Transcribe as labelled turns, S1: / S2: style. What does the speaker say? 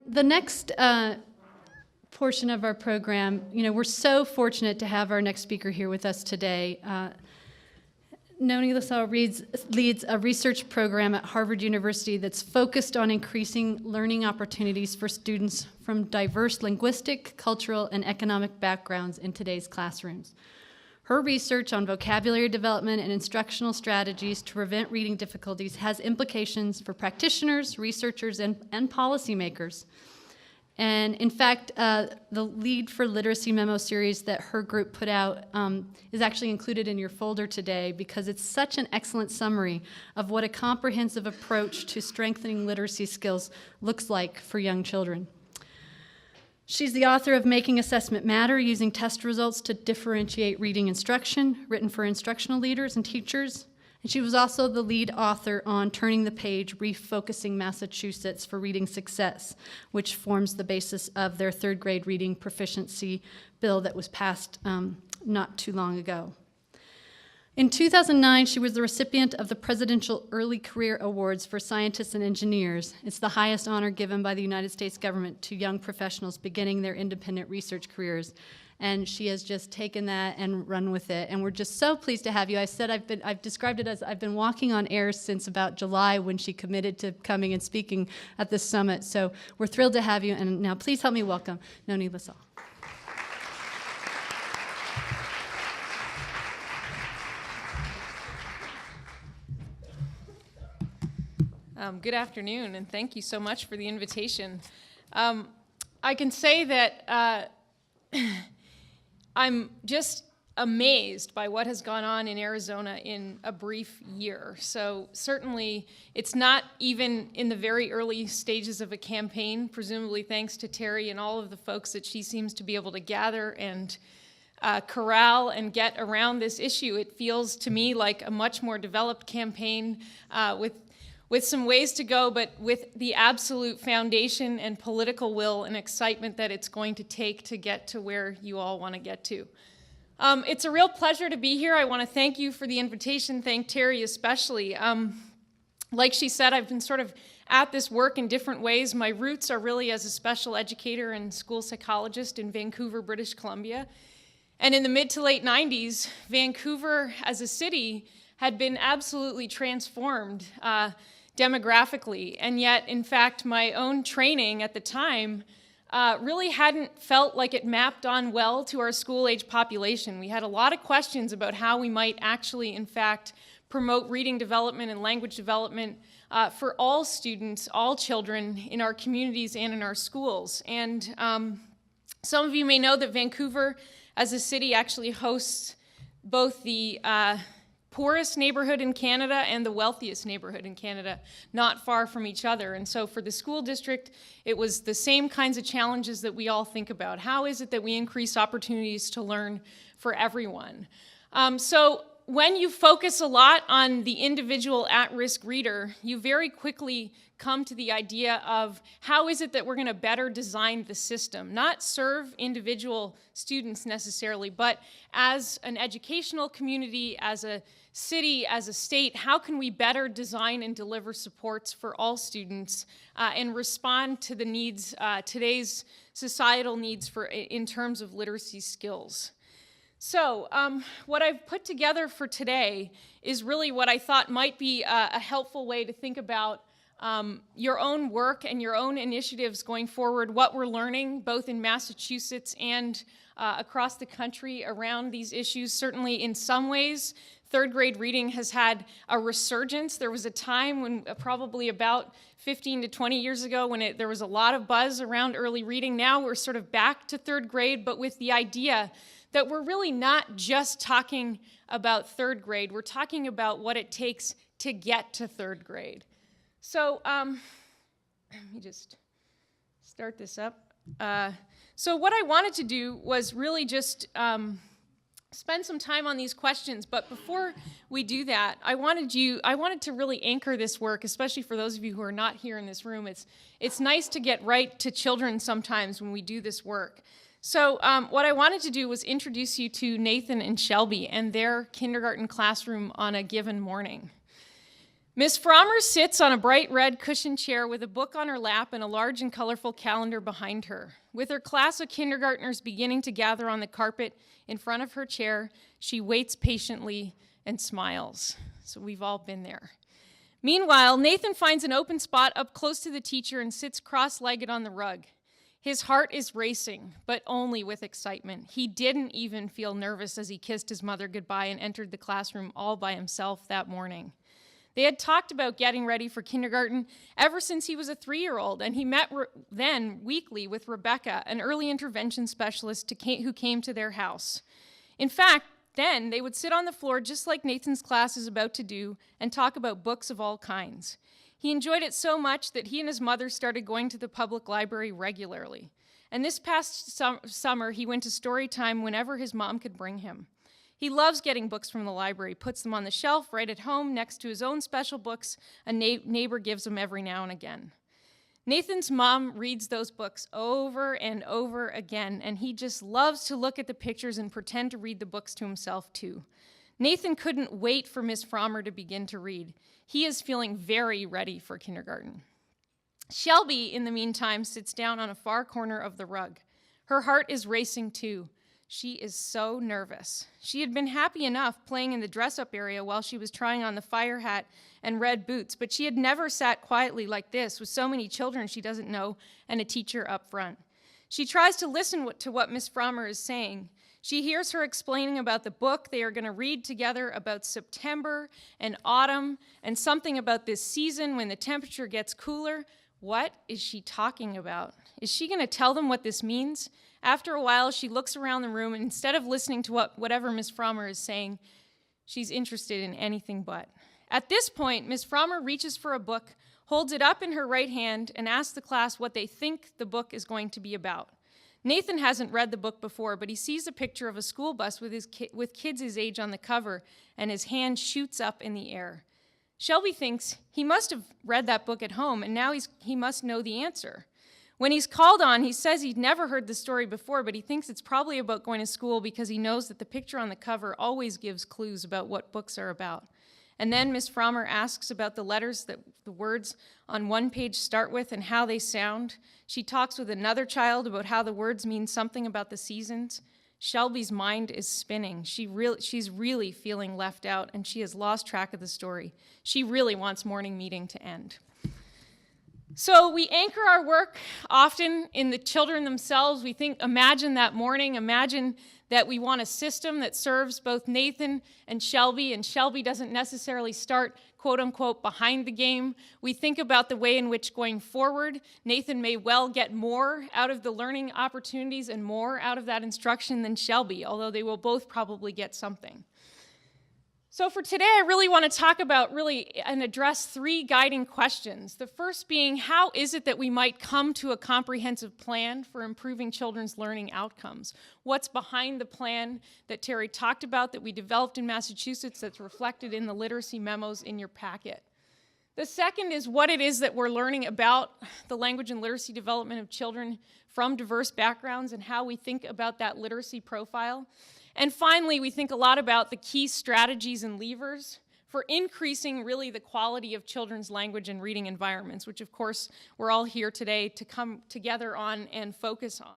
S1: The next portion of our program, we're so fortunate to have our next speaker here with us today. Nonie Lesaux leads a research program at Harvard University that's focused on increasing learning opportunities for students from diverse linguistic, cultural, and economic backgrounds in today's classrooms. Her research on vocabulary development and instructional strategies to prevent reading difficulties has implications for practitioners, researchers, and policymakers. And in fact, the Lead for Literacy memo series that her group put out is actually included in your folder today because it's such an excellent summary of what a comprehensive approach to strengthening literacy skills looks like for young children. She's the author of Making Assessment Matter, Using Test Results to Differentiate Reading Instruction, written for instructional leaders and teachers. And she was also the lead author on Turning the Page, Refocusing Massachusetts for Reading Success, which forms the basis of their third grade reading proficiency bill that was passed not too long ago. In 2009, she was the recipient of the Presidential Early Career Awards for Scientists and Engineers. It's the highest honor given by the United States government to young professionals beginning their independent research careers. And she has just taken that and run with it. And we're just so pleased to have you. I've described it as I've been walking on air since about July when she committed to coming and speaking at this summit. So we're thrilled to have you. And now please help me welcome Nonie Lesaux.
S2: Good afternoon, and thank you so much for the invitation. I can say that I'm just amazed by what has gone on in Arizona in a brief year. So certainly it's not even in the very early stages of a campaign, presumably thanks to Terry and all of the folks that she seems to be able to gather and corral and get around this issue. It feels to me like a much more developed campaign with some ways to go, but with the absolute foundation and political will and excitement that it's going to take to get to where you all want to get to. It's a real pleasure to be here. I want to thank you for the invitation, thank Terry especially. Like she said, I've been sort of at this work in different ways. My roots are really as a special educator and school psychologist in Vancouver, British Columbia. And in the mid to late 90s, Vancouver as a city had been absolutely transformed demographically, and yet, in fact, my own training at the time really hadn't felt like it mapped on well to our school-age population. We had a lot of questions about how we might actually, in fact, promote reading development and language development for all students, all children in our communities and in our schools. And some of you may know that Vancouver, as a city, actually hosts both the poorest neighborhood in Canada and the wealthiest neighborhood in Canada, not far from each other. And so for the school district, it was the same kinds of challenges that we all think about. How is it that we increase opportunities to learn for everyone? So when you focus a lot on the individual at-risk reader, you very quickly come to the idea of how is it that we're going to better design the system, not serve individual students necessarily, but as an educational community, as a city, as a state, how can we better design and deliver supports for all students and respond to the needs, today's societal needs in terms of literacy skills. So what I've put together for today is really what I thought might be a helpful way to think about your own work and your own initiatives going forward, what we're learning both in Massachusetts and across the country around these issues. Certainly in some ways, third grade reading has had a resurgence. There was a time when probably about 15 to 20 years ago when there was a lot of buzz around early reading. Now we're sort of back to third grade, but with the idea that we're really not just talking about third grade, we're talking about what it takes to get to third grade. So let me just start this up. So what I wanted to do was really just spend some time on these questions, but before we do that, I wanted to really anchor this work, especially for those of you who are not here in this room. It's nice to get right to children sometimes when we do this work. So what I wanted to do was introduce you to Nathan and Shelby and their kindergarten classroom on a given morning. Miss Frommer sits on a bright red cushioned chair with a book on her lap and a large and colorful calendar behind her. With her class of kindergartners beginning to gather on the carpet in front of her chair, she waits patiently and smiles. So we've all been there. Meanwhile, Nathan finds an open spot up close to the teacher and sits cross-legged on the rug. His heart is racing, but only with excitement. He didn't even feel nervous as he kissed his mother goodbye and entered the classroom all by himself that morning. They had talked about getting ready for kindergarten ever since he was a 3-year-old, and he met then weekly with Rebecca, an early intervention specialist who came to their house. In fact, then they would sit on the floor just like Nathan's class is about to do and talk about books of all kinds. He enjoyed it so much that he and his mother started going to the public library regularly. And this past summer, he went to story time whenever his mom could bring him. He loves getting books from the library, puts them on the shelf right at home next to his own special books a neighbor gives him every now and again. Nathan's mom reads those books over and over again, and he just loves to look at the pictures and pretend to read the books to himself too. Nathan couldn't wait for Miss Frommer to begin to read. He is feeling very ready for kindergarten. Shelby, in the meantime, sits down on a far corner of the rug. Her heart is racing too. She is so nervous. She had been happy enough playing in the dress-up area while she was trying on the fire hat and red boots, but she had never sat quietly like this with so many children she doesn't know and a teacher up front. She tries to listen to what Miss Frommer is saying. She hears her explaining about the book they are going to read together about September and autumn and something about this season when the temperature gets cooler. What is she talking about? Is she going to tell them what this means? After a while, she looks around the room, and instead of listening to whatever Miss Frommer is saying, she's interested in anything but. At this point, Miss Frommer reaches for a book, holds it up in her right hand, and asks the class what they think the book is going to be about. Nathan hasn't read the book before, but he sees a picture of a school bus with kids his age on the cover, and his hand shoots up in the air. Shelby thinks he must have read that book at home, and now he must know the answer. When he's called on, he says he'd never heard the story before, but he thinks it's probably about going to school because he knows that the picture on the cover always gives clues about what books are about. And then Miss Frommer asks about the letters that the words on one page start with and how they sound. She talks with another child about how the words mean something about the seasons. Shelby's mind is spinning. She's really feeling left out, and she has lost track of the story. She really wants morning meeting to end. So we anchor our work often in the children themselves. We imagine that morning, imagine that we want a system that serves both Nathan and Shelby doesn't necessarily start, quote unquote, behind the game. We think about the way in which going forward, Nathan may well get more out of the learning opportunities and more out of that instruction than Shelby, although they will both probably get something. So for today, I really want to talk about and address 3 guiding questions. The first being, how is it that we might come to a comprehensive plan for improving children's learning outcomes? What's behind the plan that Terry talked about that we developed in Massachusetts that's reflected in the literacy memos in your packet? The second is what it is that we're learning about the language and literacy development of children from diverse backgrounds and how we think about that literacy profile. And finally, we think a lot about the key strategies and levers for increasing really the quality of children's language and reading environments, which of course we're all here today to come together on and focus on.